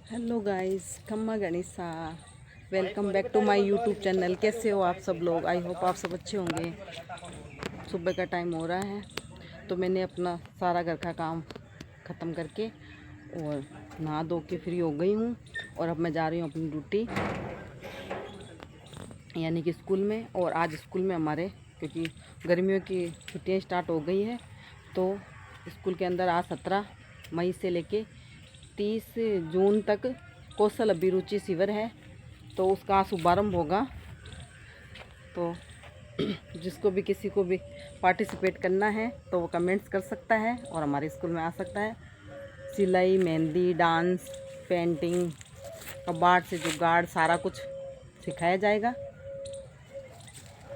Hello guys, खम्मा गणिसा, welcome back to my YouTube channel. कैसे हो आप सब लोग? आई होप आप सब अच्छे होंगे। सुबह का टाइम हो रहा है तो मैंने अपना सारा घर का काम ख़त्म करके और नहा धो के फ्री हो गई हूँ। और अब मैं जा रही हूँ अपनी ड्यूटी यानी कि स्कूल में। और आज स्कूल में हमारे क्योंकि गर्मियों की छुट्टियाँ स्टार्ट हो गई हैं तो स्कूल के अंदर आज 17 मई से लेके 30 जून तक कौशल अभिरुचि शिविर है तो उसका आज शुभारम्भ होगा। तो जिसको भी किसी को भी पार्टिसिपेट करना है तो वो कमेंट्स कर सकता है और हमारे स्कूल में आ सकता है। सिलाई, मेहंदी, डांस, पेंटिंग, कबाड़ से जुगाड़ सारा कुछ सिखाया जाएगा।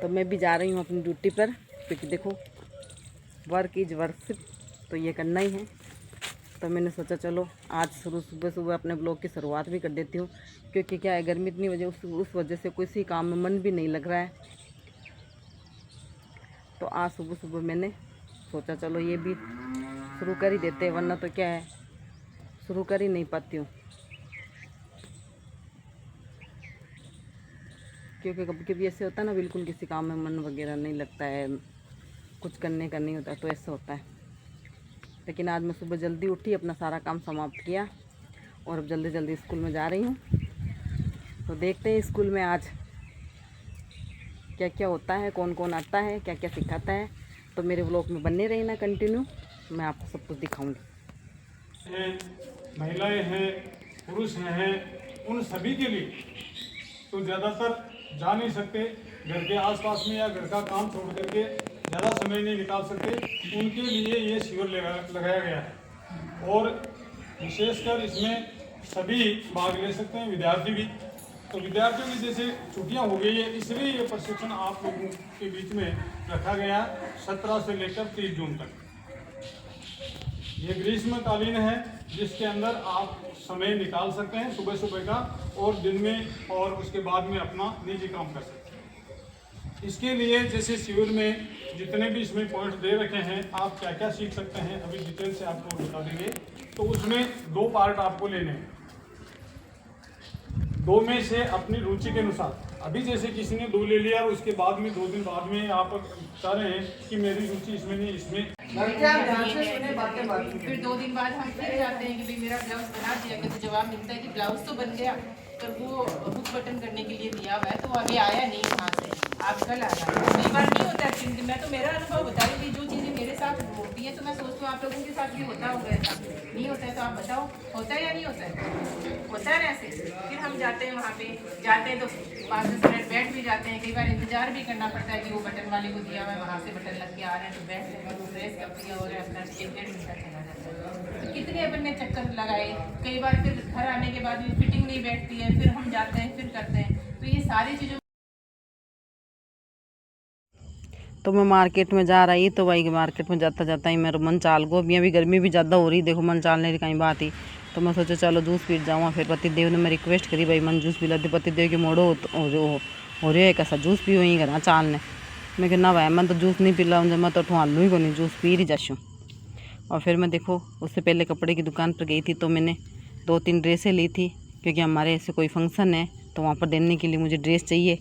तो मैं भी जा रही हूँ अपनी ड्यूटी पर क्योंकि देखो वर्क इज वर्शिप, तो ये करना ही है। तो मैंने सोचा चलो आज सुबह सुबह अपने ब्लॉग की शुरुआत भी कर देती हूँ क्योंकि क्या है गर्मी इतनी वजह उस वजह से किसी काम में मन भी नहीं लग रहा है। तो आज सुबह सुबह मैंने सोचा चलो ये भी शुरू कर ही देते हैं, वरना तो क्या है शुरू कर ही नहीं पाती हूँ क्योंकि कभी कभी ऐसे होता है ना, बिल्कुल किसी काम में मन वगैरह नहीं लगता है, कुछ करने का नहीं होता, तो ऐसा होता है। लेकिन आज मैं सुबह जल्दी उठी, अपना सारा काम समाप्त किया और अब जल्दी जल्दी स्कूल में जा रही हूँ। तो देखते हैं स्कूल में आज क्या क्या होता है, कौन कौन आता है, क्या क्या सिखाता है। तो मेरे व्लॉग में बने रही ना कंटिन्यू, मैं आपको सब कुछ दिखाऊंगी। महिलाएं हैं, पुरुष हैं, उन सभी के लिए तो ज़्यादातर जा नहीं सकते, घर के आसपास में या घर का काम छोड़ करके ज़्यादा समय नहीं निकाल सकते, उनके लिए ये शिविर लगाया गया है। और विशेषकर इसमें सभी भाग ले सकते हैं, विद्यार्थी भी। तो विद्यार्थियों की जैसे छुट्टियां हो गई है, इसलिए ये प्रशिक्षण आप लोगों के बीच में रखा गया 17 से लेकर 30 जून तक। ये ग्रीष्मकालीन है जिसके अंदर आप समय निकाल सकते हैं सुबह सुबह का, और दिन में और उसके बाद में अपना निजी काम कर सकते हैं। इसके लिए जैसे शिविर में जितने भी इसमें पॉइंट दे रखे हैं, आप क्या क्या सीख सकते हैं अभी डिटेल से आपको बता देंगे। तो उसमें 2 पार्ट आपको लेने हैं, 2 में से अपनी रुचि के अनुसार। अभी जैसे किसी ने 2 ले लिया और उसके बाद में 2 दिन बाद में आप चाह रहे हैं कि मेरी रुचि इसमें नहीं, इसमें फिर 2 दिन बाद हम फिर जाते हैं कि भाई मेरा ब्लाउज बना दिया, कि तो जवाब मिलता है कि ब्लाउज तो बन गया पर वो हुक बटन करने के लिए दिया हुआ है तो वो अभी आया नहीं वहाँ से, आप कल आ जाए। कई बार नहीं होता है, मैं तो मेरा अनुभव बता रही थी, जो चीज़ें मेरे साथ होती है तो मैं सोचती हूँ आप लोगों के साथ भी होता होगा ऐसा। नहीं होता है तो आप बताओ, होता है या नहीं होता है? होता है ना ऐसे। फिर हम जाते हैं वहाँ पे, जाते हैं तो 5-10 मिनट बैठ भी जाते हैं, कई बार इंतजार भी करना पड़ता है कि वो बटन वाले को दिया हुआ है वहाँ से बटन लग के आ रहे हैं, तो बैठ कर वो प्रेस कर दिया और अपना 1-1.5 घंटा चला जाता है। तो कितने अपन ने चक्कर लगाए, कई बार फिर घर आने के बाद भी फिटिंग नहीं बैठती है, फिर हम जाते हैं फिर करते हैं। तो ये सारी चीज़ों तो मैं मार्केट में जा रही तो भाई मार्केट में जाता जाता ही मेरा मन चाल गो। अभी गर्मी भी ज़्यादा हो रही, देखो मन चालने की कहीं बात ही। तो मैं सोचा चलो जूस पी जाऊँ। फिर पतिदेव ने मैं रिक्वेस्ट करी भाई मन जूस पिला दे। पतिदेव के मोड़ो हो रहे कैसा जूस पियो ही घर चालने। मैं कहना भाई मैं तो जूस नहीं पिला, मैं तो ठुआलू ही को नहीं, जूस पी ही जाशूँ। और फिर मैं देखो उससे पहले कपड़े की दुकान पर गई थी तो मैंने 2-3 ड्रेसें ली थी क्योंकि हमारे ऐसे कोई फंक्शन है तो वहाँ पर देने के लिए मुझे ड्रेस चाहिए।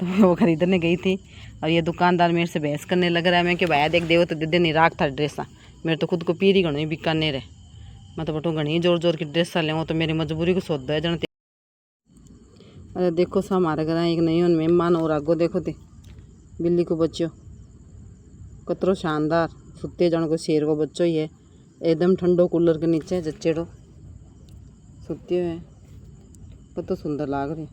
तो मैं वो ख़रीदने गई थी और ये दुकानदार मेरे से बहस करने लग रहा है। मैं कि भाया देख देव तो दे दे नहीं राख था ड्रेसा, मेरे तो खुद को पीरी घनी बीकानेर है, मैं तो बटू घनी जोर जोर की ड्रेसा ले तो मेरी मजबूरी को सौदा है जन। अरे देखो सा हमारे घर एक नहीं मेहमान और आगो देखो थे बिल्ली को बच्चों कतरो शानदार सुते जन को शेर को बच्चों ही है, एकदम ठंडो कूलर के नीचे जच्चेड़ो सुते हुए हैं, कतो सुंदर लाग रही।